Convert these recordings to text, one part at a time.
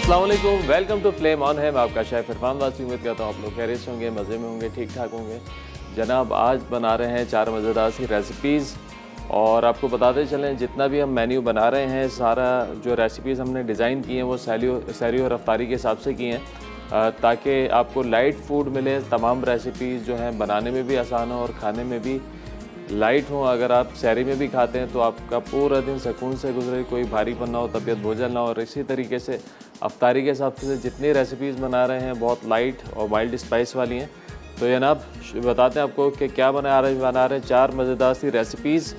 अस्सलाम वालेकुम, welcome to flame on है। मैं आपका शेफ इरफान वासी। उम्मीद करता हूँ आप लोग खैरियत से होंगे, मज़े में होंगे, ठीक ठाक होंगे। जनाब आज बना रहे हैं 4 मज़ेदार सी रेसिपीज़ और आपको बताते चलें जितना भी हम मेन्यू बना रहे हैं सारा जो रेसिपीज़ हमने डिज़ाइन की हैं वो सहरी और अफ्तारी के हिसाब से की हैं ताकि आपको लाइट फूड मिले। तमाम रेसिपीज़ जो हैं बनाने में भी आसान हो और खाने में भी लाइट हो। अगर आप सहरी में भी खाते हैं तो आपका पूरा दिन सुकून से गुजरे, कोई भारीपन ना हो, तबीयत बोझल ना हो। और इसी तरीके से अफ्तारी के हिसाब से जितनी रेसिपीज़ बना रहे हैं बहुत लाइट और माइल्ड स्पाइस वाली हैं। तो जनाब बताते हैं आपको कि क्या बना रहे हैं 4 मज़ेदार सी रेसिपीज़।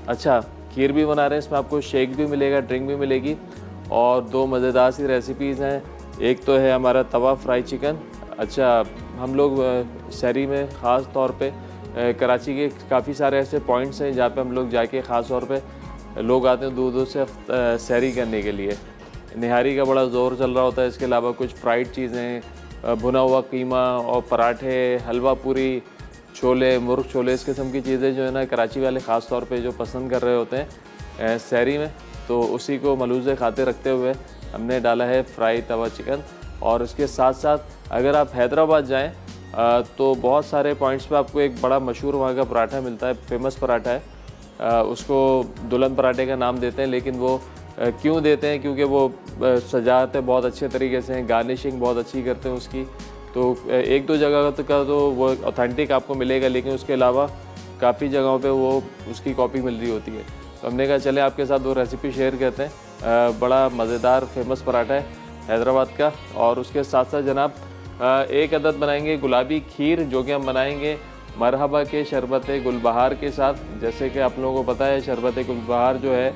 अच्छा, खीर भी बना रहे हैं, इसमें आपको शेक भी मिलेगा, ड्रिंक भी मिलेगी। और 2 मज़ेदार सी रेसिपीज़ हैं। एक तो है हमारा तवा फ्राई चिकन। अच्छा, हम लोग सहरी में ख़ास तौर पे कराची के काफ़ी सारे ऐसे पॉइंट्स हैं जहाँ पे हम लोग जाके ख़ास तौर पे लोग आते हैं दूर दूर से सहरी करने के लिए। निहारी का बड़ा ज़ोर चल रहा होता है। इसके अलावा कुछ फ्राइड चीज़ें, भुना हुआ कीमा और पराठे, हलवा पूरी, छोले, मुर्ग छोले, इस किस्म की चीज़ें जो है ना कराची वाले ख़ास तौर पे जो पसंद कर रहे होते हैं सहरी में, तो उसी को मलूज़े खाते रखते हुए हमने डाला है फ्राई तवा चिकन। और इसके साथ साथ अगर आप हैदराबाद जाएँ तो बहुत सारे पॉइंट्स पे आपको एक बड़ा मशहूर वहाँ का पराठा मिलता है, फेमस पराठा है। उसको दुल्हन पराठे का नाम देते हैं, लेकिन वो क्यों देते हैं? क्योंकि वो सजाते बहुत अच्छे तरीके से हैं, गार्निशिंग बहुत अच्छी करते हैं उसकी। तो 1-2 जगह का तो वो ऑथेंटिक आपको मिलेगा, लेकिन उसके अलावा काफ़ी जगहों पे वो उसकी कॉपी मिल रही होती है। तो हमने कहा चले आपके साथ वो रेसिपी शेयर करते हैं। बड़ा मज़ेदार फेमस पराठा है हैदराबाद का। और उसके साथ साथ जनाब एक अदद बनाएंगे गुलाबी खीर, जो कि हम बनाएंगे मरहबा के शरबत गुलबहार के साथ। जैसे कि आप लोगों को पता है शरबत गुलबहार जो है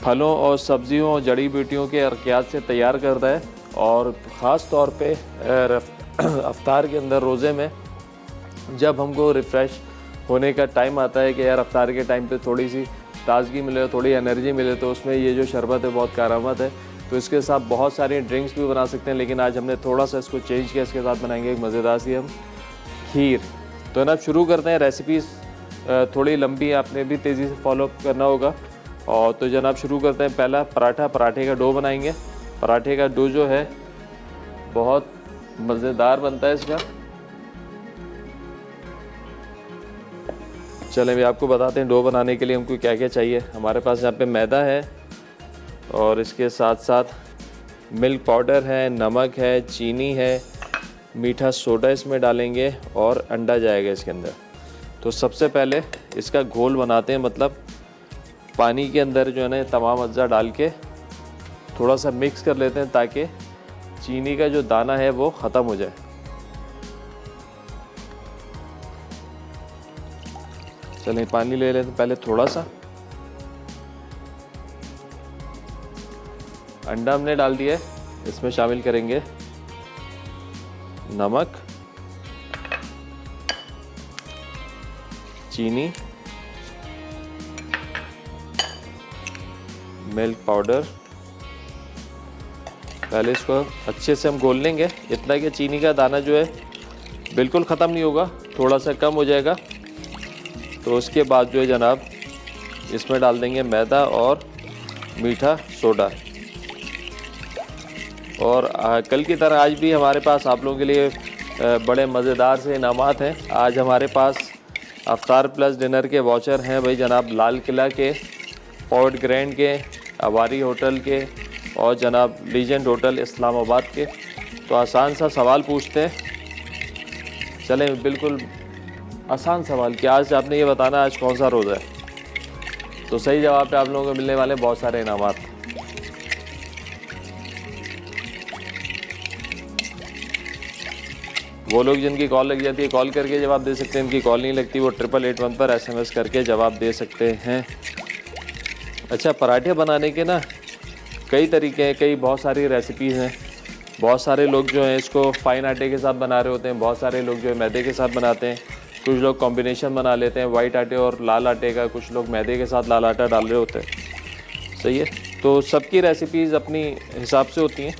फलों और सब्जियों और जड़ी बूटियों के अर्कियात से तैयार करता है। और ख़ास तौर पे अफ्तार के अंदर रोज़े में जब हमको रिफ़्रेश होने का टाइम आता है कि यार अफ्तार के टाइम पे थोड़ी सी ताज़गी मिले, थोड़ी एनर्जी मिले, तो उसमें ये जो शरबत है बहुत कारआमद है। तो इसके साथ बहुत सारी ड्रिंक्स भी बना सकते हैं, लेकिन आज हमने थोड़ा सा इसको चेंज किया। इसके साथ बनाएंगे एक मज़ेदार सी हम खीर। तो जनाब शुरू करते हैं। रेसिपीज़ थोड़ी लंबी है, आपने भी तेज़ी से फॉलो करना होगा। और तो जनाब शुरू करते हैं। पहला पराठे का डो बनाएंगे। पराठे का डो जो है बहुत मज़ेदार बनता है इसका। चलें भी आपको बताते हैं डो बनाने के लिए हमको क्या क्या चाहिए। हमारे पास यहाँ पे मैदा है और इसके साथ साथ मिल्क पाउडर है, नमक है, चीनी है, मीठा सोडा इसमें डालेंगे और अंडा जाएगा इसके अंदर। तो सबसे पहले इसका घोल बनाते हैं, मतलब पानी के अंदर जो है ना तमाम अज्जा डाल के थोड़ा सा मिक्स कर लेते हैं ताकि चीनी का जो दाना है वो ख़त्म हो जाए। चलें पानी ले लेते हैं पहले थोड़ा सा। अंडा हमने डाल दिया है, इसमें शामिल करेंगे नमक, चीनी, मिल्क पाउडर। पहले इसको अच्छे से हम घोल लेंगे, इतना कि चीनी का दाना जो है बिल्कुल ख़त्म नहीं होगा, थोड़ा सा कम हो जाएगा। तो उसके बाद जो है जनाब इसमें डाल देंगे मैदा और मीठा सोडा। और कल की तरह आज भी हमारे पास आप लोगों के लिए बड़े मज़ेदार से इनामात हैं। आज हमारे पास अफ्तार प्लस डिनर के वाउचर हैं भाई जनाब लाल किला के, पोर्ट ग्रैंड के, अवारी होटल के और जनाब लीजेंड होटल इस्लामाबाद के। तो आसान सा सवाल पूछते हैं। चलें बिल्कुल आसान सवाल कि आज आपने ये बताना आज कौन सा रोज़ा है। तो सही जवाब पे आप लोगों को मिलने वाले बहुत सारे इनामात। वो लोग जिनकी कॉल लग जाती है कॉल करके जवाब दे सकते हैं, इनकी कॉल नहीं लगती वो 8881 पर SMS करके जवाब दे सकते हैं। अच्छा, पराठे बनाने के ना कई तरीके हैं, बहुत सारी रेसिपीज़ हैं। बहुत सारे लोग जो हैं इसको फ़ाइन आटे के साथ बना रहे होते हैं, बहुत सारे लोग जो है मैदे के साथ बनाते हैं, कुछ लोग कॉम्बिनेशन बना लेते हैं वाइट आटे और लाल आटे का, कुछ लोग मैदे के साथ लाल आटा डाल रहे होते हैं। सही है, तो सबकी रेसिपीज़ अपनी हिसाब से होती हैं।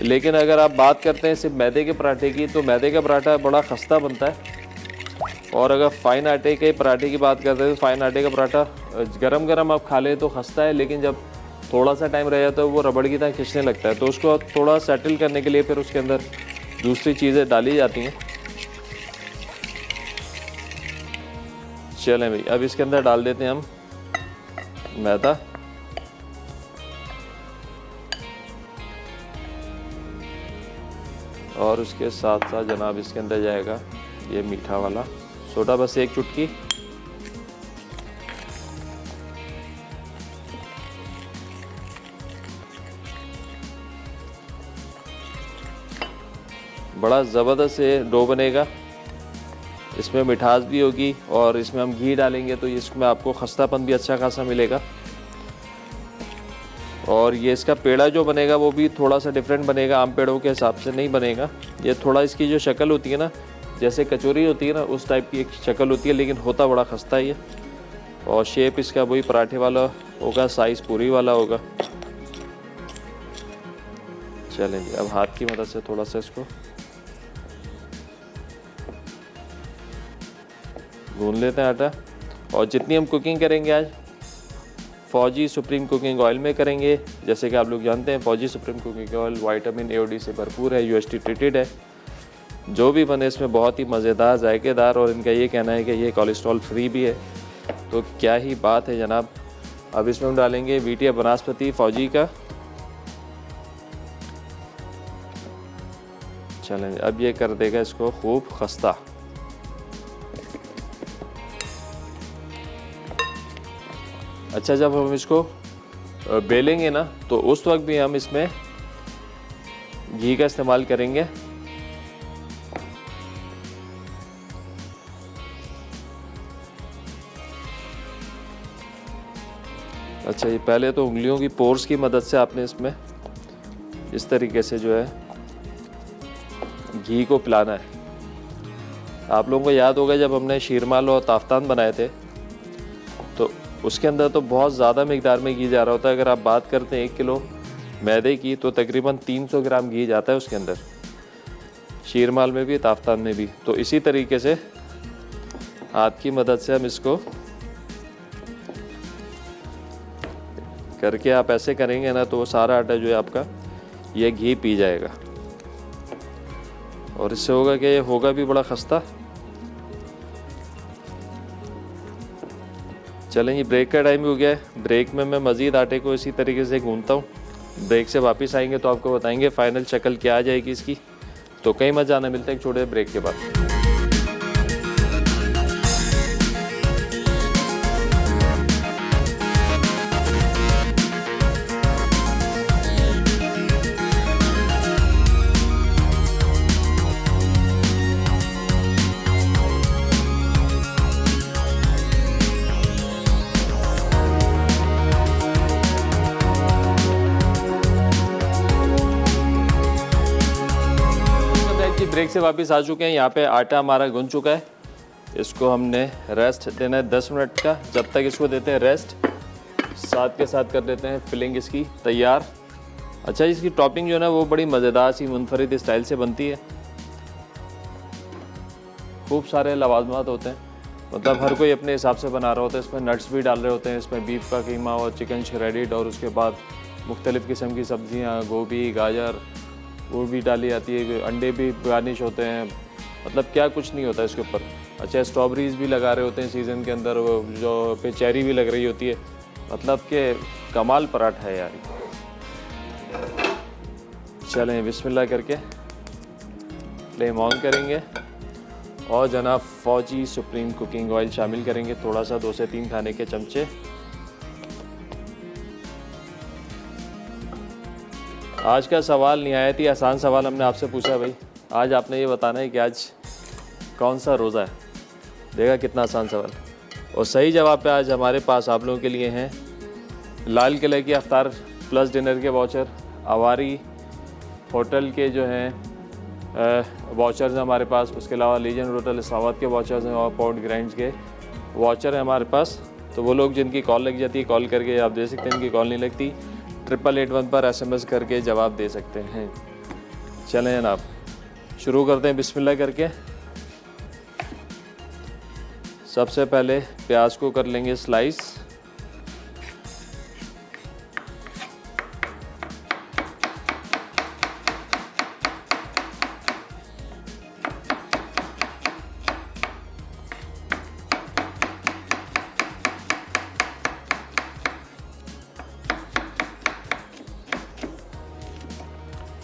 लेकिन अगर आप बात करते हैं सिर्फ मैदे के पराठे की, तो मैदे का पराठा बड़ा खस्ता बनता है। और अगर फ़ाइन आटे के पराठे की बात करते हैं तो फ़ाइन आटे का पराठा गरम गरम आप खा लें तो खस्ता है, लेकिन जब थोड़ा सा टाइम रह जाता है वो रबड़ की तरह खिंचने लगता है, तो उसको थोड़ा सेटल करने के लिए फिर उसके अंदर दूसरी चीज़ें डाली जाती हैं। चलें भाई, अब इसके अंदर डाल देते हैं हम मैदा। और उसके साथ साथ जनाब इसके अंदर जाएगा ये मीठा वाला सोडा, बस 1 चुटकी। बड़ा ज़बरदस्त से डो बनेगा, इसमें मिठास भी होगी और इसमें हम घी डालेंगे तो इसमें आपको खस्तापन भी अच्छा खासा मिलेगा। और ये इसका पेड़ा जो बनेगा वो भी थोड़ा सा डिफरेंट बनेगा, आम पेड़ों के हिसाब से नहीं बनेगा। ये थोड़ा इसकी जो शक्ल होती है ना, जैसे कचौरी होती है ना, उस टाइप की एक शक्ल होती है, लेकिन होता बड़ा खस्ता है ये। और शेप इसका वही पराठे वाला होगा, साइज़ पूरी वाला होगा। चलें जी, अब हाथ की मदद से थोड़ा सा इसको गूंद लेते हैं आटा। और जितनी हम कुकिंग करेंगे आज फौजी सुप्रीम कुकिंग ऑयल में करेंगे। जैसे कि आप लोग जानते हैं फौजी supreme cooking oil vitamin A और डी से भरपूर है, यूएसटी ट्रीटेड है। जो भी बने इसमें बहुत ही मज़ेदार, जायकेदार, और इनका ये कहना है कि ये कोलेस्ट्रॉल फ्री भी है, तो क्या ही बात है जनाब। अब इसमें हम डालेंगे वीटिया बनस्पति फौजी का। चलें, अब ये कर देगा इसको खूब खस्ता। अच्छा, जब हम इसको बेलेंगे ना तो उस वक्त भी हम इसमें घी का इस्तेमाल करेंगे। अच्छा, ये पहले तो उंगलियों की पोर्स की मदद से आपने इसमें इस तरीके से जो है घी को पिलाना है। आप लोगों को याद होगा जब हमने शीरमाल और ताफ्तान बनाए थे तो उसके अंदर तो बहुत ज़्यादा मिकदार में घी जा रहा होता है। अगर आप बात करते हैं 1 किलो मैदे की तो तकरीबन 300 ग्राम घी जाता है उसके अंदर, शीरमाल में भी ताफ्तान में भी। तो इसी तरीके से हाथ की मदद से हम इसको करके, आप ऐसे करेंगे ना तो वो सारा आटा जो है आपका ये घी पी जाएगा। और इससे होगा कि ये होगा भी बड़ा खस्ता। चलें, ये ब्रेक का टाइम हो गया है। ब्रेक में मैं मज़ीद आटे को इसी तरीके से गूंथता हूँ। ब्रेक से वापस आएंगे तो आपको बताएंगे फ़ाइनल शक्ल क्या आ जाएगी इसकी। तो कहीं मत जाना, मिलते हैं एक छोटे ब्रेक के बाद। ब्रेक से वापस आ चुके हैं। यहाँ पे आटा हमारा गूंथ चुका है। इसको हमने रेस्ट देना है 10 मिनट का। जब तक इसको देते हैं रेस्ट, साथ के साथ कर देते हैं फिलिंग इसकी तैयार। अच्छा, इसकी टॉपिंग जो है ना वो बड़ी मज़ेदार सी मुनफरिद स्टाइल से बनती है। खूब सारे लवाजमात होते हैं, मतलब हर कोई अपने हिसाब से बना रहा होता है। इसमें नट्स भी डाल रहे होते हैं, इसमें बीफ का कीमा और चिकन श्रेडिड, और उसके बाद मुख्तलिफ़ किस्म की सब्ज़ियाँ, गोभी, गाजर, वो भी डाली जाती है। अंडे भी गार्निश होते हैं, मतलब क्या कुछ नहीं होता इसके ऊपर। अच्छा, स्ट्रॉबेरीज़ भी लगा रहे होते हैं सीज़न के अंदर, जो पे चेरी भी लग रही होती है। मतलब कि कमाल पराठा है यार। चलें, बिस्मिल्लाह करके फ्लेम ऑन करेंगे और जनाब फौजी सुप्रीम कुकिंग ऑयल शामिल करेंगे, थोड़ा सा 2 से 3 खाने के चमचे। आज का सवाल निहायत ही आसान सवाल हमने आपसे पूछा भाई। आज आपने ये बताना है कि आज कौन सा रोज़ा है। देखा कितना आसान सवाल। और सही जवाब पे आज हमारे पास आप लोगों के लिए हैं लाल किले की अफ्तार प्लस डिनर के वाउचर, अवारी होटल के जो हैं वाउचर्स हैं हमारे पास। उसके अलावा लीजन होटल इस्लामाबाद के वाउचर्स हैं और पॉइंट ग्राइंड्स के वाउचर हैं हमारे पास। तो वो लोग जिनकी कॉल लग जाती है, कॉल करके आप दे सकते हैं। इनकी कॉल नहीं लगती, 8881 पर SMS करके जवाब दे सकते हैं। चलें जनाब, शुरू करते हैं बिस्मिल्लाह करके। सबसे पहले प्याज को कर लेंगे स्लाइस।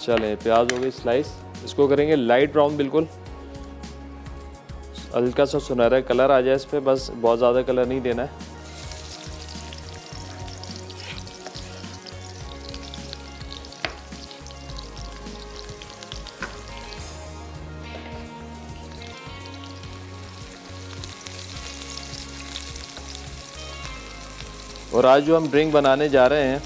चलें, प्याज हो गई स्लाइस, इसको करेंगे लाइट ब्राउन, बिल्कुल हल्का सा सुनहरा कलर आ जाए इस पर, बस बहुत ज़्यादा कलर नहीं देना है। और आज जो हम ड्रिंक बनाने जा रहे हैं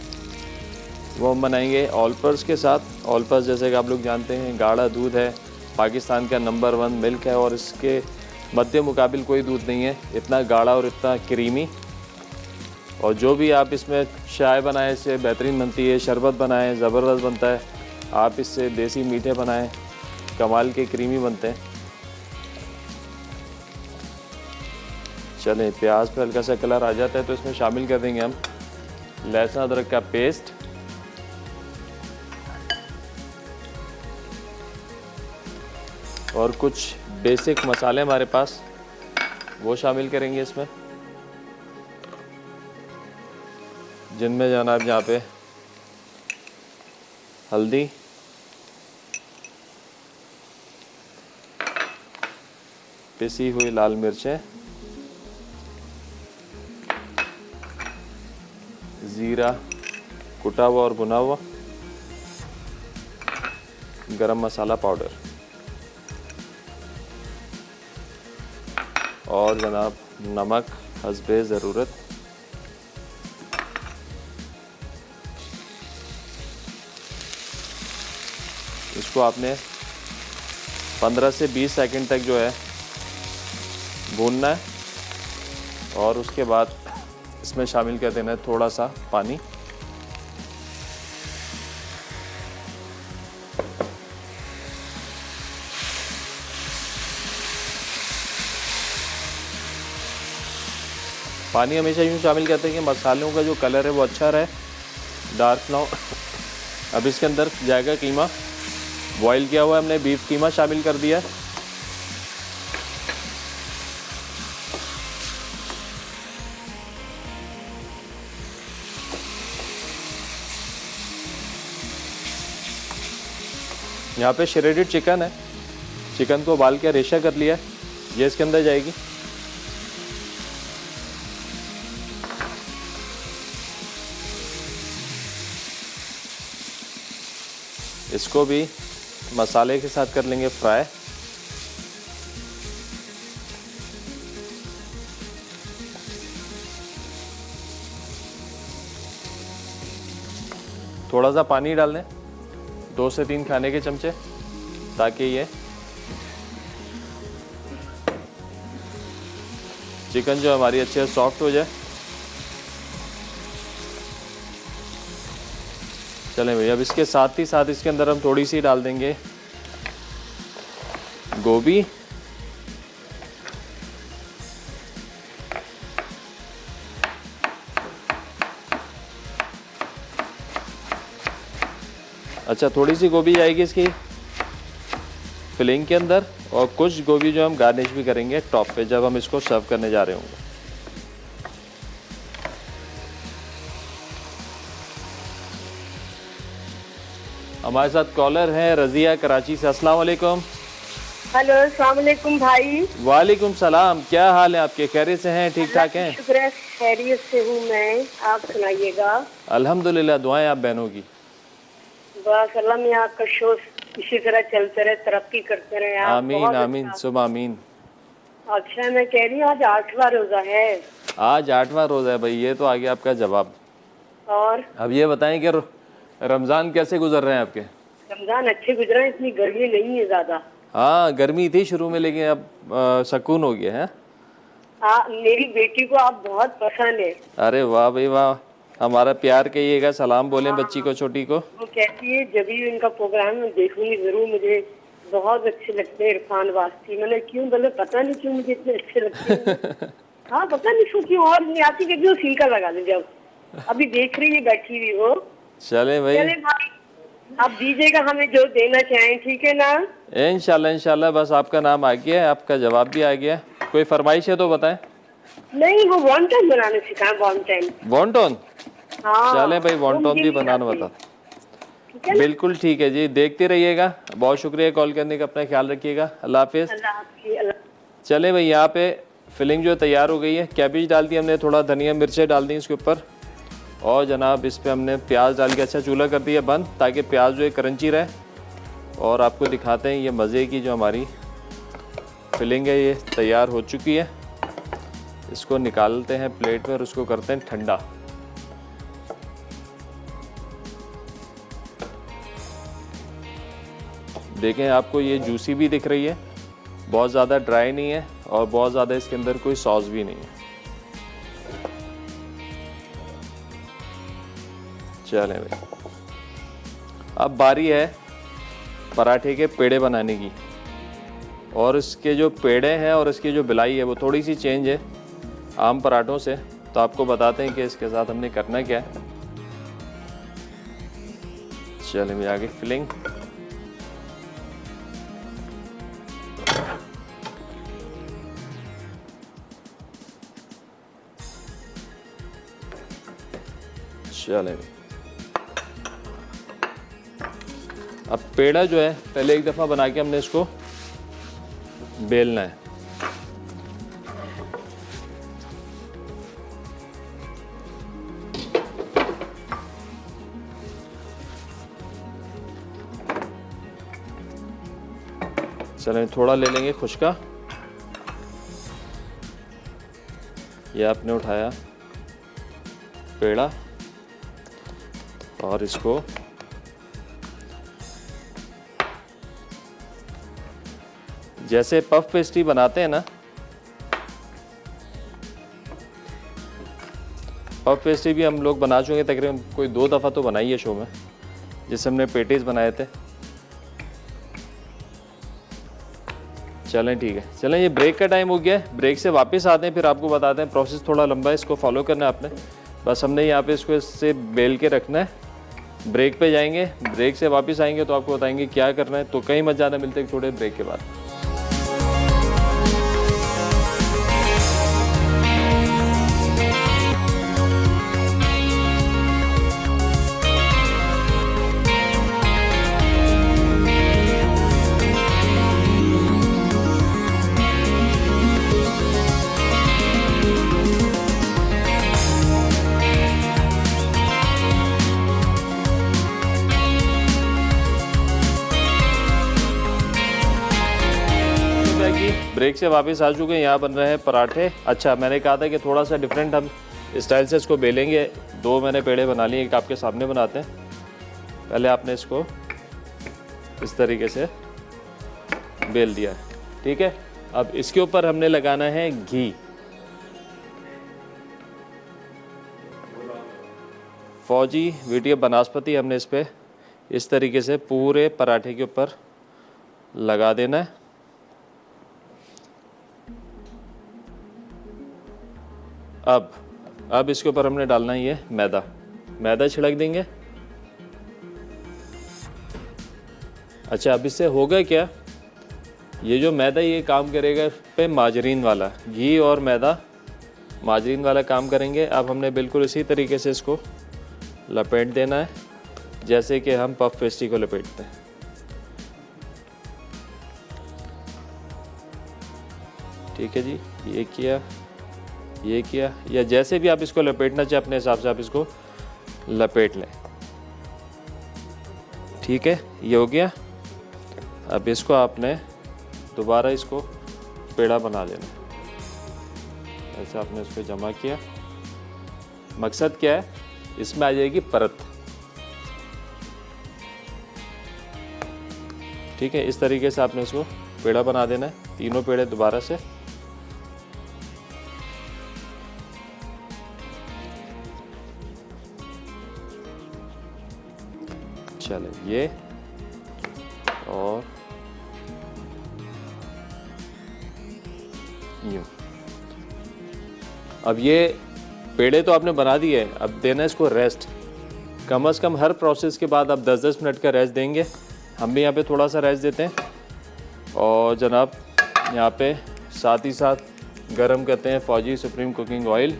वो हम बनाएंगे ऑलपर्स के साथ। ऑलपर्स जैसे कि आप लोग जानते हैं गाढ़ा दूध है, पाकिस्तान का नंबर 1 मिल्क है और इसके मध्य मुकाबिल कोई दूध नहीं है, इतना गाढ़ा और इतना क्रीमी। और जो भी आप इसमें चाय बनाएं इससे बेहतरीन बनती है, शरबत बनाएं ज़बरदस्त बनता है, आप इससे देसी मीठे बनाएं कमाल के क्रीमी बनते हैं। चलें, प्याज पे हल्का सा कलर आ जाता है तो इसमें शामिल कर देंगे हम लहसुन अदरक का पेस्ट, और कुछ बेसिक मसाले हमारे पास वो शामिल करेंगे इसमें, जिनमें जनाब यहाँ पे हल्दी, पिसी हुई लाल मिर्चें, ज़ीरा कुटा हुआ और भुना हुआ, गरम मसाला पाउडर और जनाब नमक हस्बे ज़रूरत। इसको आपने 15 से 20 सेकंड तक जो है भूनना है और उसके बाद इसमें शामिल कर देना है थोड़ा सा पानी। पानी हमेशा यूँ शामिल करते हैं कि मसालों का जो कलर है वो अच्छा रहे, डार्क ना हो। अब इसके अंदर जाएगा कीमा, बॉईल किया हुआ हमने बीफ कीमा शामिल कर दिया है। यहाँ पे श्रेडेड चिकन है, चिकन को उबाल के रेशा कर लिया है, ये इसके अंदर जाएगी। इसको भी मसाले के साथ कर लेंगे फ्राई। थोड़ा सा पानी डाल दें, 2 से 3 खाने के चमचे, ताकि ये चिकन जो हमारी अच्छे से सॉफ्ट हो जाए। चलें भैया, अब इसके साथ ही साथ इसके अंदर हम थोड़ी सी डाल देंगे गोभी, अच्छा थोड़ी सी गोभी जाएगी इसकी फिलिंग के अंदर, और कुछ गोभी जो हम गार्निश भी करेंगे टॉप पे जब हम इसको सर्व करने जा रहे होंगे। हमारे साथ कॉलर हैं रजिया कराची से। अस्सलाम वालेकुम। हेलो, अस्सलाम वालेकुम भाई। वालेकुम सलाम, क्या हाल है आपके? खैरियत से हैं? ठीक ठाक हैं? शुक्र है, खैरियत से हूँ मैं, आप सुनाइएगा। अल्हम्दुलिल्लाह, दुआएं आप बहनों की। बस अल्लाह में आपका शो इसी तरह चलते रहे, तरक्की करते रहे आप। आमीन आमीन सुबह आमीन। अच्छा, मैं कह रही हूँ आज 8वां रोजा है। आज 8वां रोजा है भाई, ये तो आ गया आपका जवाब। और अब ये बताएं कि रमज़ान कैसे गुजर रहे हैं आपके? रमजान अच्छे गुजरा, इतनी गर्मी नहीं है ज्यादा। हाँ, गर्मी थी शुरू में, लेकिन अब सुकून हो गया है। मेरी बेटी को आप बहुत पसंद है। अरे वाह भाई वाह, हमारा प्यार कहिएगा, सलाम बोलें बच्ची को, छोटी को। वो कहती है जब भी इनका प्रोग्राम में देखूंगी जरूर, मुझे बहुत अच्छे लगते हैं इरफान वास्ती। मैंने क्यों बोले, पता नहीं क्यों मुझे इतने अच्छे लगते हैं। हाँ पता नहीं क्यों, क्यों और नहीं आती कहती हूँ सीका लगा दे। जब अभी देख रही है बैठी हुई वो। चले भाई, आप दीजिएगा हमें जो देना चाहें, ठीक है ना? इंशाल्लाह इंशाल्लाह। बस आपका नाम आ गया है, आपका जवाब भी आ गया है। कोई फरमाइश है तो बताएं। नहीं, वो वॉन्टन बनाने सिखाएं। Wonton wonton? हाँ, चले भाई, वॉन्टन भी बनाना बता। ठीक है ना? बिल्कुल ठीक है जी, देखते रहिएगा। बहुत शुक्रिया कॉल करने का, अपना ख्याल रखिएगा। अल्लाह हाफिज़। अल्लाह आपकी अल्लाह। चले भाई, यहाँ पे फिलिंग जो तैयार हो गई है, कैबेज डाल दी हमने, थोड़ा धनिया मिर्चें डाल दी इसके ऊपर, और जनाब इस पे हमने प्याज डाल के अच्छा चूल्हा कर दिया बंद, ताकि प्याज जो है क्रंची रहे। और आपको दिखाते हैं ये मज़े की जो हमारी फिलिंग है, ये तैयार हो चुकी है। इसको निकालते हैं प्लेट में और उसको करते हैं ठंडा। देखें, आपको ये जूसी भी दिख रही है, बहुत ज़्यादा ड्राई नहीं है और बहुत ज़्यादा इसके अंदर कोई सॉस भी नहीं है। चलें भाई, अब बारी है पराठे के पेड़े बनाने की। और इसके जो पेड़े हैं और इसकी जो बिलाई है वो थोड़ी सी चेंज है आम पराठों से, तो आपको बताते हैं कि इसके साथ हमने करना क्या है। चलें भाई, आगे फिलिंग। चलें, अब पेड़ा जो है पहले एक दफ़ा बना के हमने इसको बेलना है। चलें, थोड़ा ले लेंगे खुश्का। ये आपने उठाया पेड़ा और इसको जैसे पफ पेस्ट्री बनाते हैं ना, पफ पेस्ट्री भी हम लोग बना चुके हैं तकरीबन कोई 2 दफ़ा तो बनाई है शो में, जिससे हमने पेटीज बनाए थे। चलें ठीक है, चलें ये ब्रेक का टाइम हो गया है, ब्रेक से वापस आते हैं, फिर आपको बताते हैं। प्रोसेस थोड़ा लंबा है, इसको फॉलो करना है आपने। बस हमने यहाँ पे इसको इससे बेल के रखना है। ब्रेक पे जाएंगे, ब्रेक से वापस आएंगे तो आपको बताएंगे क्या करना है। तो कहीं मत ज़्यादा, मिलते हैं थोड़े ब्रेक के बाद। ब्रेक से वापस आ चुके हैं, यहाँ बन रहे हैं पराठे। अच्छा, मैंने कहा था कि थोड़ा सा डिफरेंट हम स्टाइल से इसको बेलेंगे। 2 मैंने पेड़े बना लिए, एक आपके सामने बनाते हैं। पहले आपने इसको इस तरीके से बेल दिया है, ठीक है। अब इसके ऊपर हमने लगाना है घी। फौजी वीटीएफ बनास्पति हमने इस पर इस तरीके से पूरे पराठे के ऊपर लगा देना है। अब इसके ऊपर हमने डालना है ये मैदा छिड़क देंगे। अच्छा, अब इससे होगा क्या, ये जो मैदा ये काम करेगा इस पे माजरीन वाला, घी और मैदा माजरीन वाला काम करेंगे। अब हमने बिल्कुल इसी तरीके से इसको लपेट देना है, जैसे कि हम पफ पेस्ट्री को लपेटते हैं। ठीक है जी, ये किया या जैसे भी आप इसको लपेटना चाहे अपने हिसाब से आप इसको लपेट लें। ठीक है, ये हो गया। अब इसको आपने दोबारा इसको पेड़ा बना लेना। ऐसे आपने इसको जमा किया। मकसद क्या है, इसमें आ जाएगी परत। ठीक है, इस तरीके से आपने इसको पेड़ा बना देना है, तीनों पेड़े दोबारा से। चले, ये और यूं। अब ये पेड़े तो आपने बना दिए, अब देना इसको रेस्ट। कम से कम हर प्रोसेस के बाद आप 10-10 मिनट का रेस्ट देंगे। हम भी यहाँ पे थोड़ा सा रेस्ट देते हैं। और जनाब यहाँ पे साथ ही साथ गरम करते हैं फौजी सुप्रीम कुकिंग ऑयल,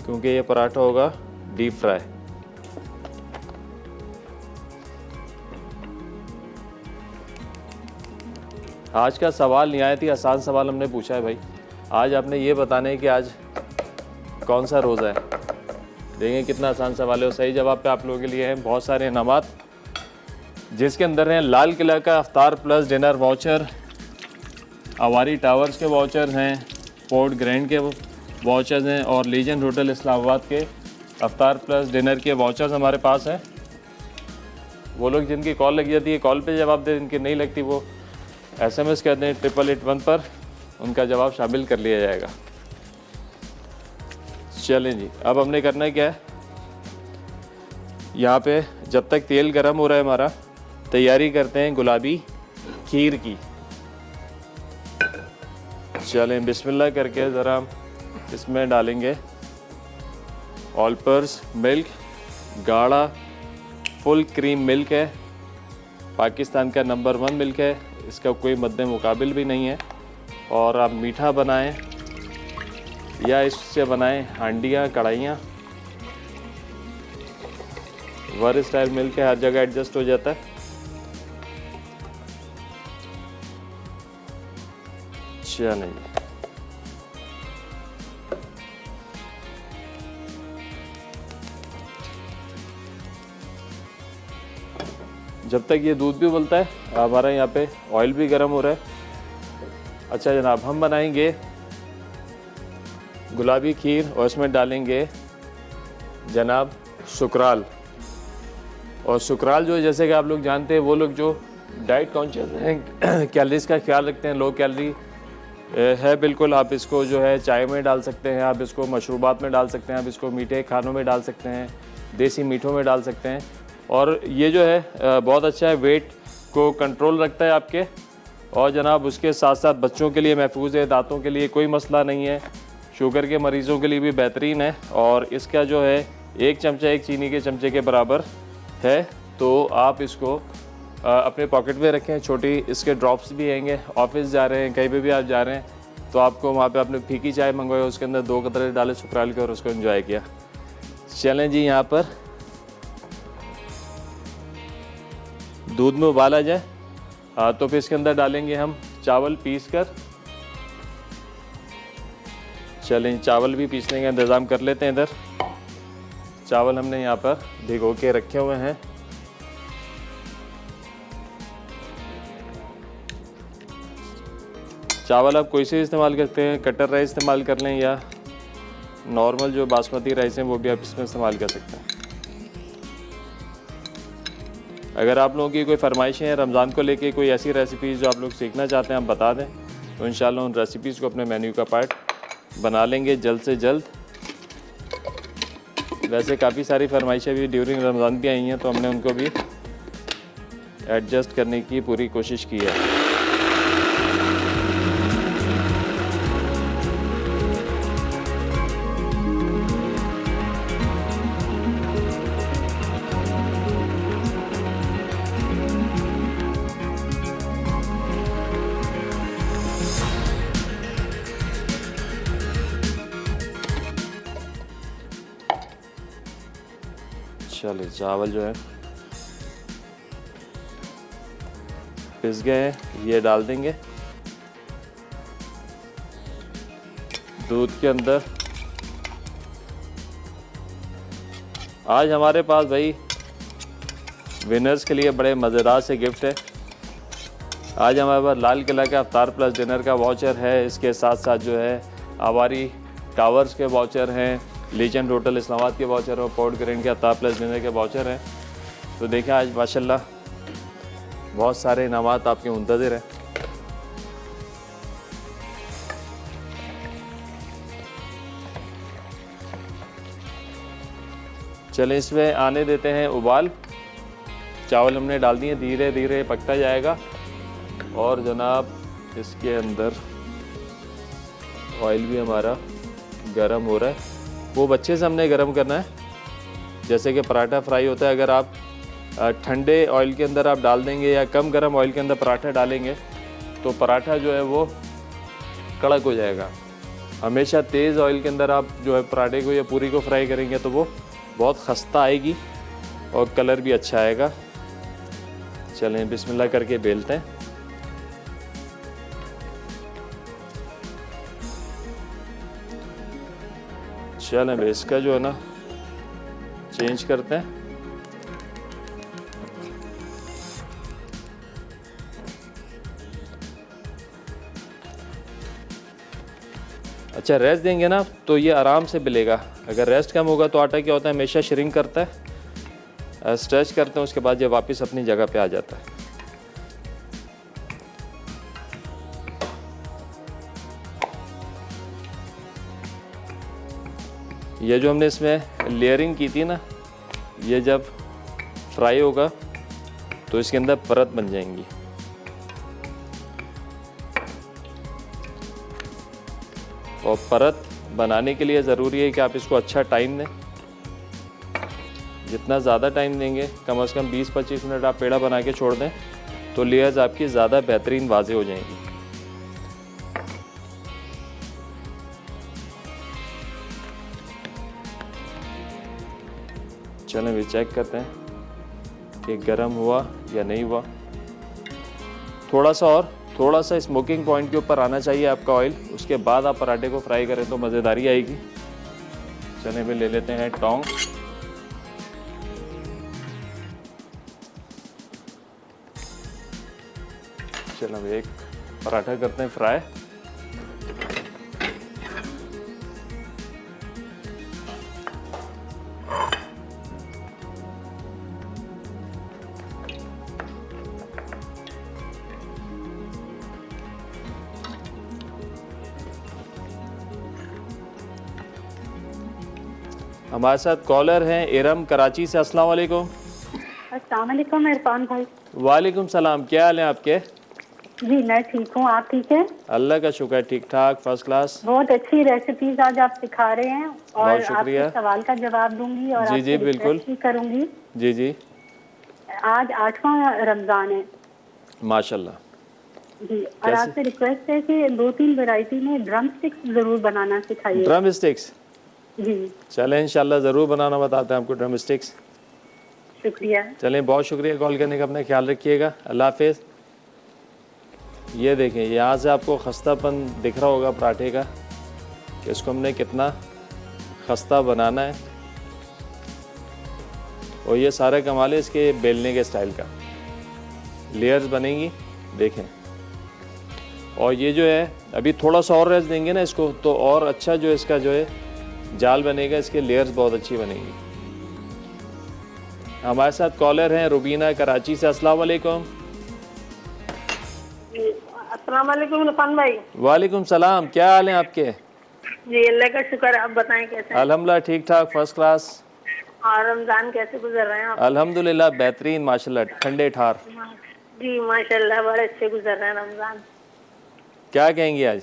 क्योंकि ये पराठा होगा डीप फ्राई। आज का सवाल निहायत ही आसान सवाल हमने पूछा है भाई। आज आपने ये बताना है कि आज कौन सा रोज़ा है। देखें कितना आसान सवाल है। और सही जवाब पे आप लोगों के लिए हैं बहुत सारे इनामात, जिसके अंदर हैं लाल किला का अफ्तार plus dinner voucher, Avari towers के वाउचर हैं, पोर्ट ग्रैंड के वाउचर्स हैं और लीजेंड होटल इस्लामाबाद के अफ्तार प्लस डिनर के वाउचर्स हमारे पास हैं। वो लोग जिनकी कॉल लगी जाती है कॉल पे जवाब दे, जिनकी नहीं लगती वो SMS कर दें 8881 पर, उनका जवाब शामिल कर लिया जाएगा। चलें जी, अब हमने करना है क्या है, यहाँ पे जब तक तेल गर्म हो रहा है हमारा, तैयारी करते हैं गुलाबी खीर की। चलें बिस्मिल्लाह करके ज़रा इसमें डालेंगे ऑल पर्स मिल्क, गाढ़ा फुल क्रीम मिल्क है, पाकिस्तान का नंबर 1 मिल्क है, इसका कोई मद्दे मुकाबिल भी नहीं है। और आप मीठा बनाएं या इससे बनाएं हांडियाँ कढ़ाइयाँ, वर स्टाइल मिल्क है, हर जगह एडजस्ट हो जाता है। चलें जब तक ये दूध भी उबलता है हमारा यहाँ पे ऑयल भी गर्म हो रहा है। अच्छा जनाब, हम बनाएंगे गुलाबी खीर और इसमें डालेंगे जनाब सुकराल। और सुकराल जो है, जैसे कि आप लोग जानते हैं, वो लोग जो डाइट कॉन्शियस हैं, कैलोरीज का ख्याल रखते हैं, लो कैलोरी है बिल्कुल, आप इसको जो है चाय में डाल सकते हैं, आप इसको मशरूबात में डाल सकते हैं, आप इसको मीठे खानों में डाल सकते हैं, देसी मीठों में डाल सकते हैं। और ये जो है बहुत अच्छा है, वेट को कंट्रोल रखता है आपके। और जनाब उसके साथ साथ बच्चों के लिए महफूज है, दांतों के लिए कोई मसला नहीं है, शुगर के मरीज़ों के लिए भी बेहतरीन है। और इसका जो है 1 चमचा 1 चीनी के चमचे के बराबर है। तो आप इसको अपने पॉकेट में रखें, छोटी इसके ड्रॉप्स भी आएंगे। ऑफिस जा रहे हैं, कहीं पे भी आप जा रहे हैं तो आपको वहाँ पे आपने फीकी चाय मंगवाई, उसके अंदर 2 कतरे डाले सुकराल के और उसको एंजॉय किया। चलें जी, यहाँ पर दूध में उबाला जाए तो फिर इसके अंदर डालेंगे हम चावल पीस कर। चलें चावल भी पीसने का इंतज़ाम कर लेते हैं। इधर चावल हमने यहाँ पर भिगो के रखे हुए हैं। चावल आप कोई से इस्तेमाल करते हैं, कटर राइस इस्तेमाल कर लें या नॉर्मल जो बासमती राइस हैं वो भी आप इसमें इस्तेमाल कर सकते हैं। अगर आप लोगों की कोई फरमाइशें हैं रमज़ान को लेके, कोई ऐसी रेसिपीज़ जो आप लोग सीखना चाहते हैं आप बता दें, तो इंशाल्लाह उन रेसिपीज़ को अपने मेन्यू का पार्ट बना लेंगे जल्द से जल्द। वैसे काफ़ी सारी फरमाइशें भी ड्यूरिंग रमज़ान भी आई हैं, तो हमने उनको भी एडजस्ट करने की पूरी कोशिश की है। चलिए चावल जो है पिस गए हैं, ये डाल देंगे दूध के अंदर। आज हमारे पास भाई विनर्स के लिए बड़े मज़ेदार से गिफ्ट है। आज हमारे पास लाल किला का अफ्तार प्लस डिनर का वाउचर है, इसके साथ साथ जो है अवारी टावर्स के वाउचर हैं, लीजेंड होटल इस्लामाबाद के वाउचर और पोर्ट ग्रैंड के अफ्तार प्लस डिनर के वाउचर हैं। तो देखें आज माशाल्लाह बहुत सारे इनामात आपके मुंतज़िर हैं। चलें इसमें आने देते हैं उबाल। चावल हमने डाल दिए, धीरे धीरे पकता जाएगा। और जनाब इसके अंदर ऑयल भी हमारा गरम हो रहा है, वो अच्छे से हमने गरम करना है जैसे कि पराठा फ्राई होता है। अगर आप ठंडे ऑयल के अंदर आप डाल देंगे या कम गरम ऑयल के अंदर पराठा डालेंगे तो पराठा जो है वो कड़क हो जाएगा। हमेशा तेज़ ऑयल के अंदर आप जो है पराठे को या पूरी को फ्राई करेंगे तो वो बहुत खस्ता आएगी और कलर भी अच्छा आएगा। चलें बिस्मिल्लाह करके बेलते हैं। चलें भाई इसका जो है ना चेंज करते हैं। अच्छा रेस्ट देंगे ना तो ये आराम से मिलेगा। अगर रेस्ट कम होगा तो आटा क्या होता है हमेशा श्रिंक करता है, स्ट्रेच करते हैं, उसके बाद ये वापस अपनी जगह पे आ जाता है। ये जो हमने इसमें लेयरिंग की थी ना, ये जब फ्राई होगा तो इसके अंदर परत बन जाएंगी। और परत बनाने के लिए ज़रूरी है कि आप इसको अच्छा टाइम दें। जितना ज़्यादा टाइम देंगे, कम से कम 20-25 मिनट आप पेड़ा बना के छोड़ दें तो लेयर्स आपकी ज़्यादा बेहतरीन वाज़े हो जाएंगी। चलें भी चेक करते हैं कि गर्म हुआ या नहीं हुआ। थोड़ा सा स्मोकिंग पॉइंट के ऊपर आना चाहिए आपका ऑयल, उसके बाद आप पराठे को फ्राई करें तो मज़ेदारी आएगी। चने में ले लेते हैं टोंग। चलो एक पराठा करते हैं फ्राई। हमारे साथ कॉलर हैं इरम कराची से। अस्सलाम वालेकुम। अस्सलाम वालेकुम इरफान भाई। वालेकुम सलाम, क्या हाल है आपके? जी मैं ठीक हूँ, आप ठीक हैं? अल्लाह का शुक्र है, ठीक ठाक, फर्स्ट क्लास। बहुत अच्छी रेसिपीज आज आप सिखा रहे हैं और बहुत शुक्रिया। आपके सवाल का जवाब दूंगी और जी आपसे बिल्कुल रिक्वेस्ट भी करूंगी। जी आज 8वां रमजान है माशाल्लाह जी, और आपसे रिक्वेस्ट है कि 2-3 वैरायटी में ड्रम स्टिक्स जरूर बनाना सिखाइए। Drum sticks? जी चलें इंशाल्लाह ज़रूर बनाना बताते हैं आपको ड्रम स्टिक्स। शुक्रिया। चलें बहुत शुक्रिया कॉल करने का, अपना ख्याल रखिएगा, अल्लाह हाफिज़। ये देखें यहाँ से आपको खस्तापन दिख रहा होगा पराठे का कि इसको हमने कितना खस्ता बनाना है। और ये सारा कमाल है इसके बेलने के स्टाइल का, लेयर्स बनेंगी देखें। और ये जो है अभी थोड़ा सा और रेस्ट देंगे ना इसको तो और अच्छा जो इसका जो है जाल बनेगा, इसके लेयर्स बहुत अच्छी बनेंगी। हमारे साथ कॉलर हैं रुबीना कराची से। अस्सलाम वालेकुम। अस्सलाम वालेकुम इरफान भाई। वालेकुम सलाम, क्या हाल है आपके? जी अल्लाह का शुक्र, आप बताएं कैसे हैं? अल्हम्दुलिल्लाह ठीक ठाक, फर्स्ट क्लास। और रमजान कैसे गुजर रहे हैं आप? अल्हम्दुलिल्लाह बेहतरीन माशाल्लाह, ठंडे ठार। जी माशाल्लाह बड़े अच्छे गुजर रहे हैं रमजान। क्या कहेंगे आज?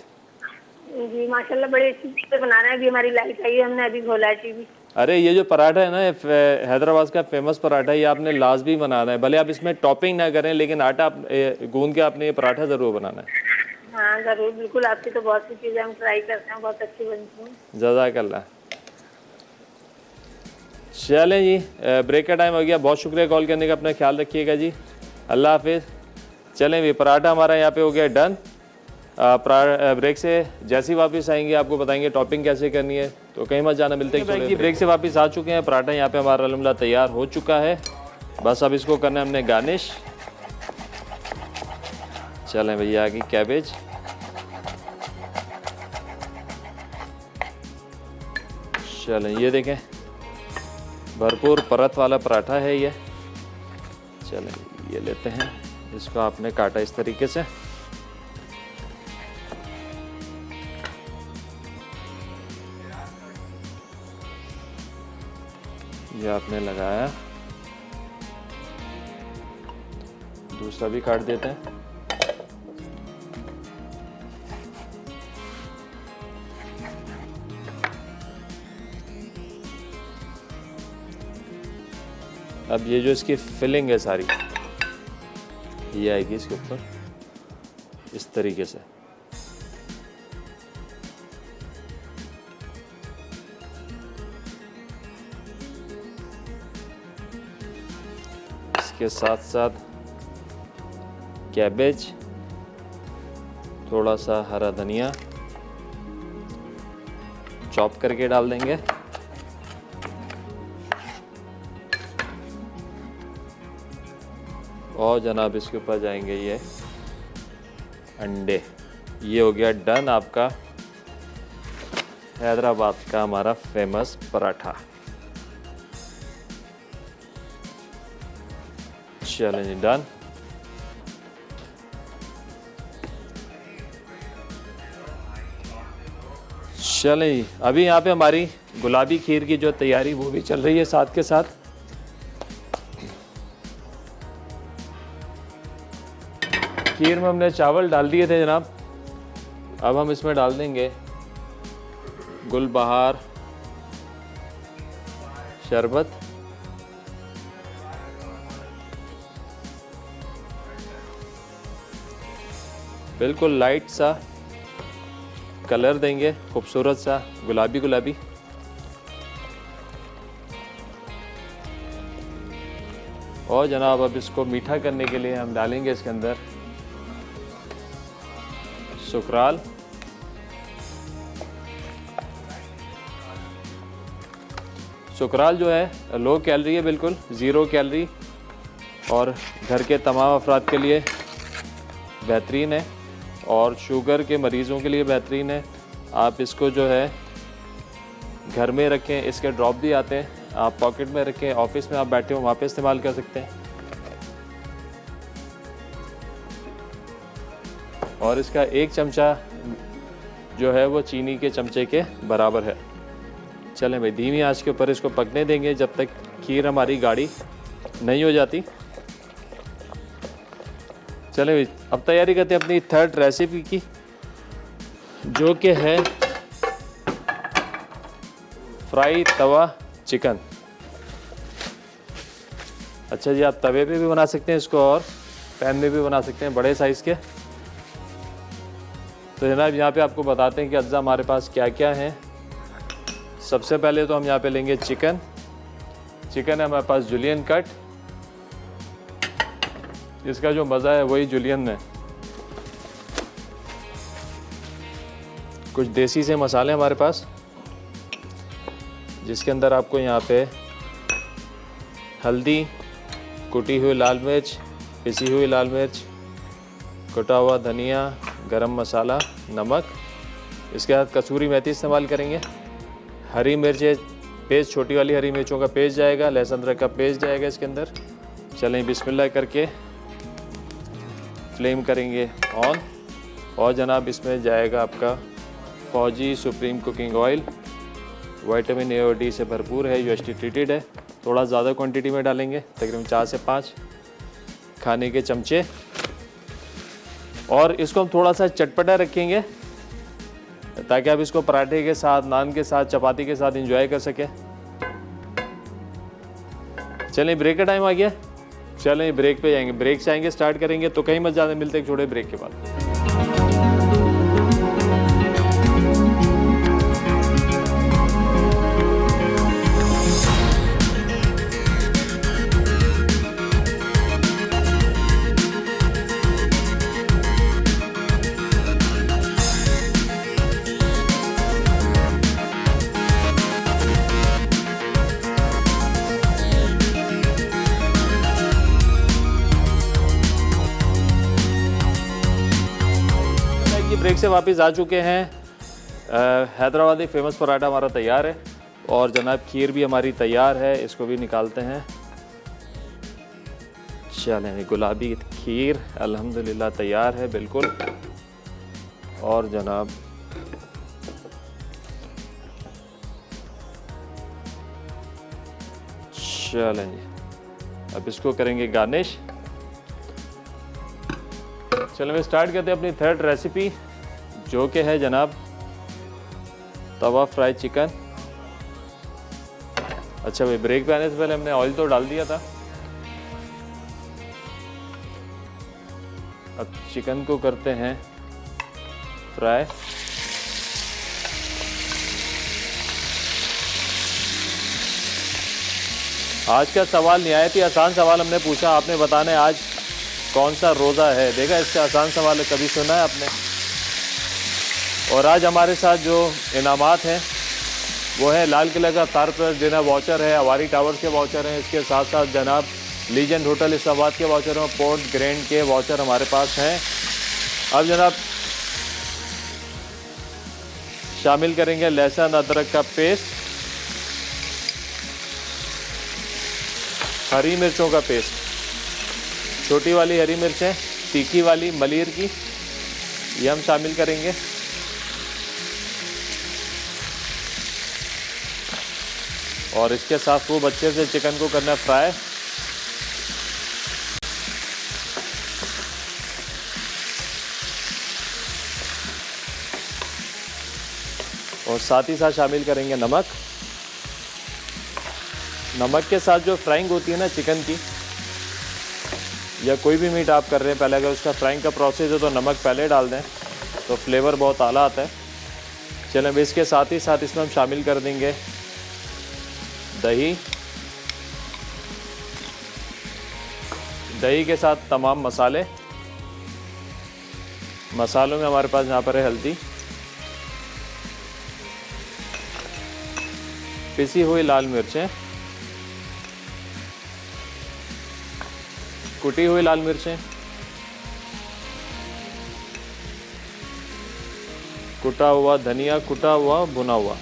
जी माशाल्लाह बड़ी अच्छी चीजें बना रहे हैं। अभी हमारी लाइट आई है, हमने अभी खोला टीवी। अरे ये जो पराठा है ना, ये हैदराबाद का फेमस पराठा है, ये आपने लाजमी बनाना है। भले आप इसमें टॉपिंग ना करें लेकिन आटा गूंद के आपने ये पराठा ज़रूर बनाना है। हाँ जरूर, बिल्कुल। आपकी तो बहुत सी चीजें हम ट्राई करते हैं, बहुत अच्छी बनती हैं। जज़ाकल्लाह। चलें जी, ब्रेक का टाइम हो गया। बहुत शुक्रिया कॉल करने का, अपना ख्याल रखिएगा जी, अल्लाह हाफिज़। चलें भी, पराठा हमारा यहाँ पे हो गया डन। ब्रेक से जैसे ही वापस आएंगे आपको बताएंगे टॉपिंग कैसे करनी है, तो कहीं मत जाना। मिलते हैं ब्रेक से वापस आ चुके हैं। पराठा यहाँ पे हमारा अल्हम्दुलिल्लाह तैयार हो चुका है, बस अब इसको करना है हमने गार्निश। चलें भैया आगे कैबेज। चलें ये देखें भरपूर परत वाला पराठा है ये। चलें ये लेते हैं, इसको आपने काटा इस तरीके से। ये आपने लगाया, दूसरा भी काट देते हैं। अब ये जो इसकी फिलिंग है सारी, ये आएगी इसके ऊपर इस तरीके से। इसके साथ साथ कैबेज, थोड़ा सा हरा धनिया चॉप करके डाल देंगे। और जनाब इसके ऊपर जाएंगे ये अंडे। ये हो गया डन आपका हैदराबाद का हमारा फेमस पराठा। चलें जी डन। चलें जी, अभी यहाँ पे हमारी गुलाबी खीर की जो तैयारी वो भी चल रही है साथ के साथ। खीर में हमने चावल डाल दिए थे जनाब। अब हम इसमें डाल देंगे गुलबहार शरबत, बिल्कुल लाइट सा कलर देंगे, खूबसूरत सा गुलाबी गुलाबी। और जनाब अब इसको मीठा करने के लिए हम डालेंगे इसके अंदर सुकराल। सुकराल जो है लो कैलोरी है, बिल्कुल 0 कैलोरी, और घर के तमाम अफराद के लिए बेहतरीन है और शुगर के मरीज़ों के लिए बेहतरीन है। आप इसको जो है घर में रखें, इसके ड्रॉप भी आते हैं, आप पॉकेट में रखें, ऑफिस में आप बैठे हो वहाँ पे इस्तेमाल कर सकते हैं। और इसका 1 चमचा जो है वो चीनी के चमचे के बराबर है। चलें भाई, धीमी आंच के ऊपर इसको पकने देंगे जब तक खीर हमारी गाढ़ी नहीं हो जाती। चलें भाई, अब तैयारी करते हैं अपनी 3rd रेसिपी की, जो कि है फ्राई तवा चिकन। अच्छा जी, आप तवे पे भी बना सकते हैं इसको और पैन में भी बना सकते हैं, बड़े साइज़ के। तो जनाब यहाँ पे आपको बताते हैं कि अज्जा हमारे पास क्या क्या हैं। सबसे पहले तो हम यहाँ पे लेंगे चिकन। चिकन है हमारे पास जुलियन कट। इसका जो मज़ा है वही जुलियन में। कुछ देसी से मसाले हमारे पास, जिसके अंदर आपको यहाँ पे हल्दी, कुटी हुई लाल मिर्च, पिसी हुई लाल मिर्च, कुटा हुआ धनिया, गरम मसाला, नमक, इसके साथ कसूरी मेथी इस्तेमाल करेंगे। हरी मिर्च पेस्ट, छोटी वाली हरी मिर्चों का पेस्ट जाएगा, लहसुन अदरक का पेस्ट जाएगा इसके अंदर। चलें बिस्मिल्लाह करके फ्लेम करेंगे ऑन। और जनाब इसमें जाएगा आपका फौजी supreme cooking oil, vitamin A और डी से भरपूर है, यूएसटी ट्रीटेड है। थोड़ा ज़्यादा क्वांटिटी में डालेंगे, तकरीबन 4 से 5 खाने के चमचे। और इसको हम थोड़ा सा चटपटा रखेंगे ताकि आप इसको पराठे के साथ, नान के साथ, चपाती के साथ एंजॉय कर सकें। चलें ब्रेक का टाइम आ गया, चलें ब्रेक पे जाएंगे। ब्रेक से आएंगे, स्टार्ट करेंगे, तो कहीं मत ज़्यादा मिलते एक छोटे ब्रेक के बाद। ब्रेक से वापस आ चुके हैं। हैदराबादी फेमस पराठा हमारा तैयार है और जनाब खीर भी हमारी तैयार है, इसको भी निकालते हैं। चलें, गुलाबी खीर अल्हम्दुलिल्लाह तैयार है बिल्कुल। और जनाब चलें जी, अब इसको करेंगे गार्निश। चलो मैं स्टार्ट करते हैं अपनी 3rd रेसिपी, जो कि है जनाब तवा फ्राई चिकन। अच्छा भाई, ब्रेक पे आने से पहले हमने ऑयल तो डाल दिया था। अब चिकन को करते हैं फ्राई। आज का सवाल निहायत ही आसान सवाल हमने पूछा, आपने बताना है आज कौन सा रोज़ा है। देखा, इससे आसान सवाल है, कभी सुना है आपने? और आज हमारे साथ जो इनामात हैं वो है लाल किला का तार प्लस डिनर वाउचर है, अवारी टावर्स के वाउचर हैं, इसके साथ साथ जनाब लीजेंड होटल इस्लामाबाद के वाउचर हैं, पोर्ट ग्रैंड के वाउचर हमारे पास हैं। अब जनाब शामिल करेंगे लहसुन अदरक का पेस्ट, हरी मिर्चों का पेस्ट, छोटी वाली हरी मिर्चें, तीखी वाली मलीर की, ये हम शामिल करेंगे। और इसके साथ खूब अच्छे से चिकन को करना फ्राई। और साथ ही साथ शामिल करेंगे नमक। नमक के साथ जो फ्राइंग होती है ना चिकन की, या कोई भी मीट आप कर रहे हैं, पहले अगर उसका फ्राइंग का प्रोसेस है तो नमक पहले डाल दें तो फ्लेवर बहुत आला आता है। चलें, अब इसके साथ ही साथ इसमें हम शामिल कर देंगे दही। दही के साथ तमाम मसाले। मसालों में हमारे पास यहाँ पर है हल्दी, पिसी हुई लाल मिर्चें, कुटी हुई लाल मिर्चें, कुटा हुआ धनिया, कुटा हुआ भुना हुआ,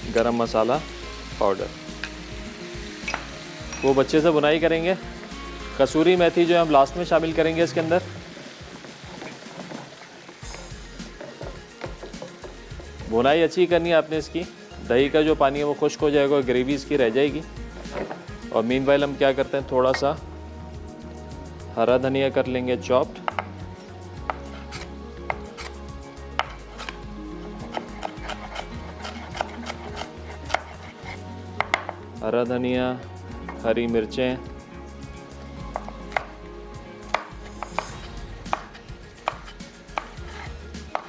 गरम मसाला पाउडर। वो बच्चे से बुनाई करेंगे। कसूरी मेथी जो हम लास्ट में शामिल करेंगे इसके अंदर। बुनाई अच्छी करनी है आपने इसकी। दही का जो पानी है वो खुश्क हो जाएगा और ग्रेवी इसकी रह जाएगी। और मीनवाइल हम क्या करते हैं, थोड़ा सा हरा धनिया कर लेंगे चॉप्ड। हरा धनिया, हरी मिर्चें,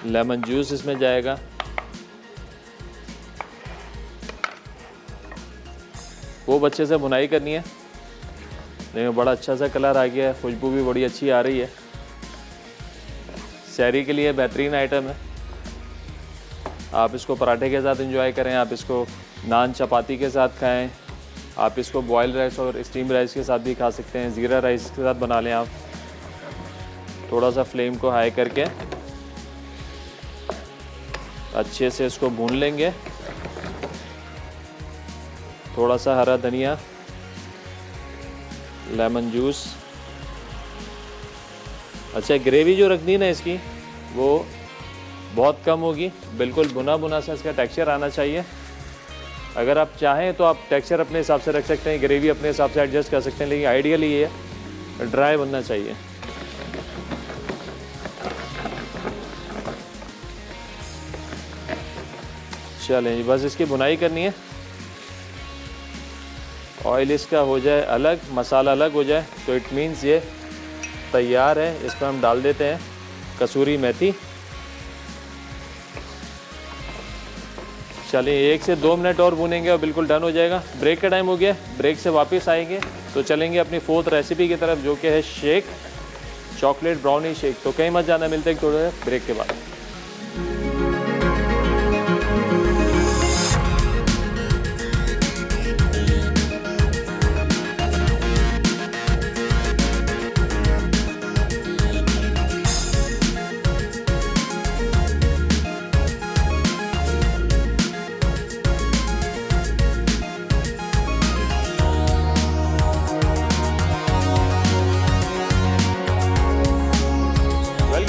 लेमन जूस इसमें जाएगा। वो बच्चे से भुनाई करनी है। देखिए बड़ा अच्छा सा कलर आ गया है, खुशबू भी बड़ी अच्छी आ रही है। सहरी के लिए बेहतरीन आइटम है। आप इसको पराठे के साथ एंजॉय करें, आप इसको नान चपाती के साथ खाएं, आप इसको बॉयल राइस और स्टीम राइस के साथ भी खा सकते हैं। ज़ीरा राइस के साथ बना लें आप। थोड़ा सा फ्लेम को हाई करके अच्छे से इसको भून लेंगे। थोड़ा सा हरा धनिया, लेमन जूस। अच्छा, ग्रेवी जो रखनी है ना इसकी वो बहुत कम होगी, बिल्कुल भुना भुना सा इसका टेक्सचर आना चाहिए। अगर आप चाहें तो आप टेक्सचर अपने हिसाब से रख सकते हैं, ग्रेवी अपने हिसाब से एडजस्ट कर सकते हैं, लेकिन आइडियली ये ड्राई बनना चाहिए। चलें, बस इसकी भुनाई करनी है। ऑयल इसका हो जाए अलग, मसाला अलग हो जाए तो इट मीन्स ये तैयार है। इस पर हम डाल देते हैं कसूरी मेथी। चलिए 1 से 2 मिनट और भूनेंगे और बिल्कुल डन हो जाएगा। ब्रेक का टाइम हो गया, ब्रेक से वापस आएंगे तो चलेंगे अपनी 4th रेसिपी की तरफ, जो कि है शेक, चॉकलेट ब्राउनी शेक। तो कहीं मत जाना, मिलते हैं थोड़े ब्रेक के बाद।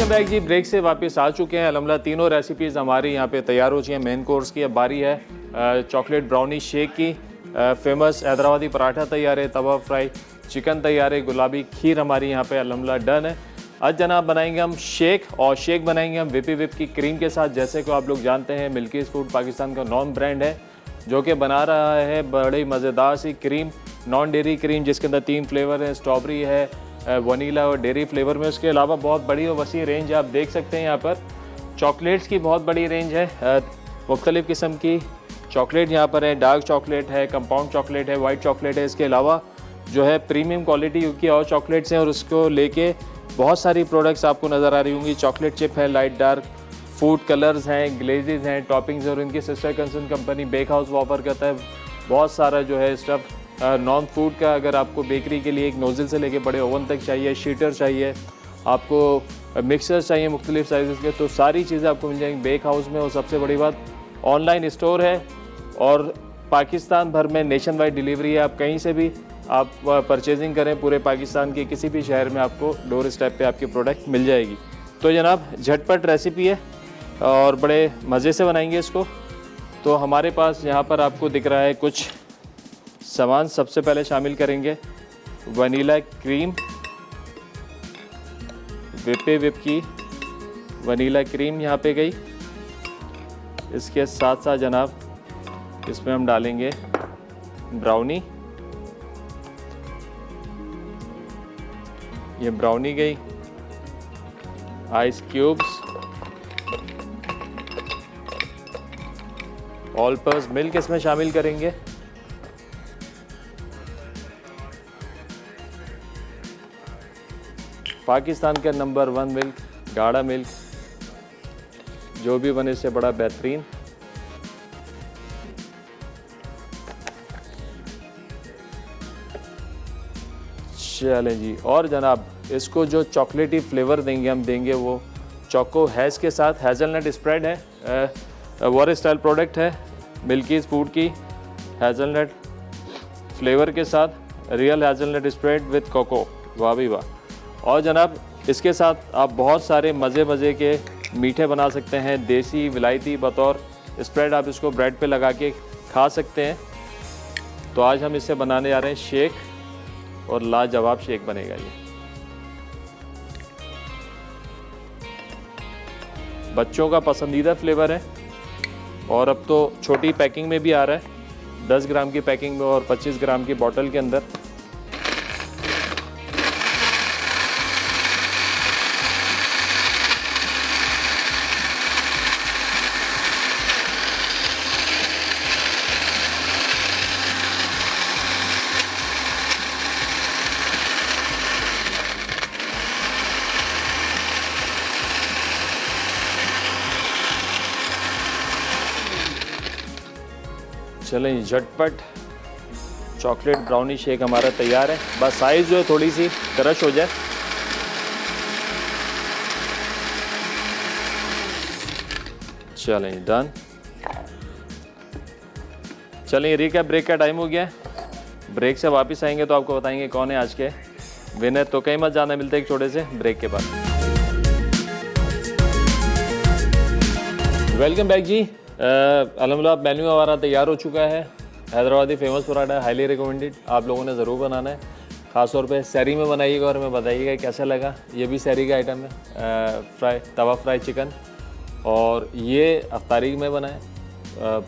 बैक जी, ब्रेक से वापस आ चुके हैं। अल्हम्दुलिल्लाह तीनों रेसिपीज़ हमारी यहाँ पे तैयार हो चुकी हैं। मेन कोर्स की अब बारी है चॉकलेट ब्राउनी शेक की। फेमस हैदराबादी पराठा तैयार है, तवा फ्राई चिकन तैयार है, गुलाबी खीर हमारी यहाँ पे अल्हम्दुलिल्लाह डन है। आज जनाब बनाएंगे हम शेक, और शेक बनाएंगे हम विपी विप की क्रीम के साथ। जैसे कि आप लोग जानते हैं मिल्कीज़ फूड पाकिस्तान का नॉन ब्रांड है जो कि बना रहा है बड़ी मज़ेदार सी क्रीम, नॉन डेयरी क्रीम, जिसके अंदर 3 फ्लेवर है, स्ट्रॉबेरी है, वनीला और डेयरी फ्लेवर में। उसके अलावा बहुत बड़ी और वसी रेंज है, आप देख सकते हैं यहाँ पर। चॉकलेट्स की बहुत बड़ी रेंज है, मुख्तलिफ़ किस्म की चॉकलेट यहाँ पर है। डार्क चॉकलेट है, कंपाउंड चॉकलेट है, वाइट चॉकलेट है। इसके अलावा जो है प्रीमियम क्वालिटी की और चॉकलेट्स हैं, और उसको लेके बहुत सारी प्रोडक्ट्स आपको नज़र आ रही होंगी। चॉकलेट चिप है, लाइट डार्क फूड कलर्स हैं, ग्लेजेस हैं, टॉपिंग्स, और इनकी sister concern company bake house वो ऑफर करता है बहुत सारा जो है स्टफ़। नॉन फूड का अगर आपको बेकरी के लिए एक नोज़ल से लेके बड़े ओवन तक चाहिए, शीटर चाहिए, आपको मिक्सर चाहिए मुख्तलिफ साइज़ के, तो सारी चीज़ें आपको मिल जाएंगी बेक हाउस में। और सबसे बड़ी बात, ऑनलाइन स्टोर है और पाकिस्तान भर में नेशन वाइड डिलीवरी है। आप कहीं से भी आप परचेजिंग करें, पूरे पाकिस्तान के किसी भी शहर में आपको डोर स्टेप पे आपकी प्रोडक्ट मिल जाएगी। तो जनाब झटपट रेसिपी है और बड़े मज़े से बनाएंगे इसको। तो हमारे पास यहाँ पर आपको दिख रहा है कुछ सामान। सबसे पहले शामिल करेंगे वनीला क्रीम, विप की वनीला क्रीम यहाँ पे गई। इसके साथ साथ जनाब इसमें हम डालेंगे ब्राउनी, ये ब्राउनी गई, ice cubes, all purpose milk इसमें शामिल करेंगे, पाकिस्तान का नंबर 1 मिल्क गाढ़ा मिल्क, जो भी बने से बड़ा बेहतरीन। चलें जी, और जनाब इसको जो चॉकलेटी फ्लेवर देंगे हम देंगे वो चोको हैज़ के साथ। हेज़लनट स्प्रेड है, वॉर स्टाइल प्रोडक्ट है, मिल्कीज़ फूड की, हेज़लनट फ्लेवर के साथ real hazelnut spread with cocoa, वाह भी वाह। और जनाब इसके साथ आप बहुत सारे मज़े के मीठे बना सकते हैं, देसी विलायती बतौर स्प्रेड आप इसको ब्रेड पे लगा के खा सकते हैं। तो आज हम इससे बनाने जा रहे हैं शेक, और लाजवाब शेक बनेगा ये। बच्चों का पसंदीदा फ्लेवर है और अब तो छोटी पैकिंग में भी आ रहा है, 10 ग्राम की पैकिंग में और 25 ग्राम की बोतल के अंदर। चलें झटपट चॉकलेट ब्राउनी शेक हमारा तैयार है। बस साइज़ जो है थोड़ी सी क्रश हो जाए। चलें डन। चलें रिकैप, ब्रेक का टाइम हो गया है। ब्रेक से वापस आएंगे तो आपको बताएंगे कौन है आज के विनर। तो कहीं मत जाना, मिलते हैं एक छोटे से ब्रेक के बाद। वेलकम बैक जी। अल्हम्दुलिल्लाह मेन्यू हमारा तैयार हो चुका है। Hyderabadi famous paratha, highly recommended, आप लोगों ने ज़रूर बनाना है। ख़ास तौर पे सहरी में बनाइएगा और हमें बताइएगा कैसा लगा। ये भी सहरी का आइटम है, तवा फ्राई चिकन, और ये अफ्तारी में बनाए,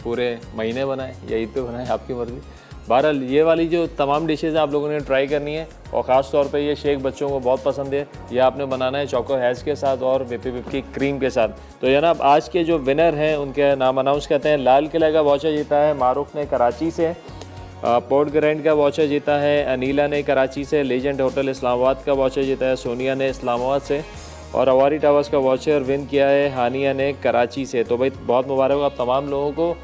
पूरे महीने बनाए या ईद पे बनाए, आपकी मर्ज़ी। बहरहाल ये वाली जो तमाम डिशेज़ आप लोगों ने ट्राई करनी है, और ख़ास तौर पे ये शेक बच्चों को बहुत पसंद है। ये आपने बनाना है चोको हैज़ के साथ और विप की क्रीम के साथ। तो जनाब आज के जो विनर हैं उनके नाम अनाउंस करते हैं। लाल किला का वाचर जीता है मारूफ ने कराची से, पोर्ट ग्रैंड का वाचर जीता है अनीला ने कराची से, लेजेंड होटल इस्लामाबाद का वाचर जीता है सोनिया ने इस्लामाबाद से, और अवारी टावर्स का वाचर विन किया है हानिया ने कराची से। तो भाई बहुत मुबारक हो आप तमाम लोगों को।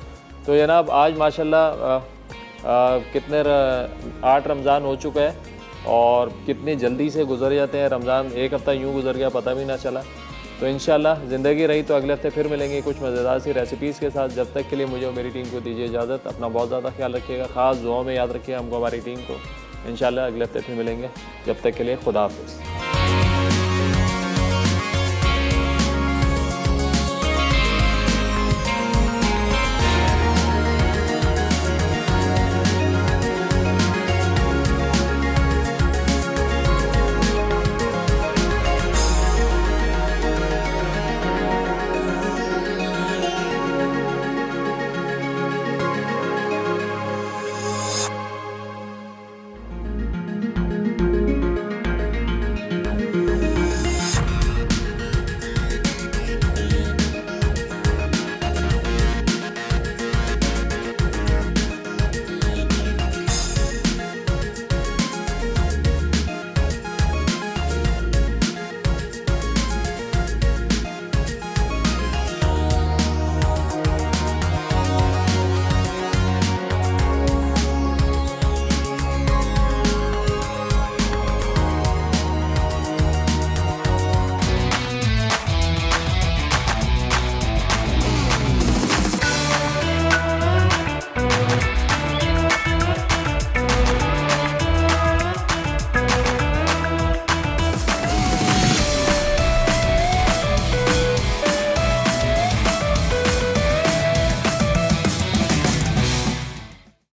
तो जनाब आज माशाल्लाह कितने 8 रमज़ान हो चुका है, और कितनी जल्दी से गुजर जाते हैं रमज़ान। एक हफ़्ता यूँ गुजर गया पता भी ना चला। तो इंशाल्लाह ज़िंदगी रही तो अगले हफ्ते फिर मिलेंगे कुछ मज़ेदार सी रेसिपीज़ के साथ। जब तक के लिए मुझे और मेरी टीम को दीजिए इजाज़त। अपना बहुत ज़्यादा ख्याल रखिएगा, ख़ास दुआओं में याद रखिएगा हमको, हमारी टीम को। इंशाल्लाह अगले हफ्ते फिर मिलेंगे। जब तक के लिए खुदा हाफ़िज़।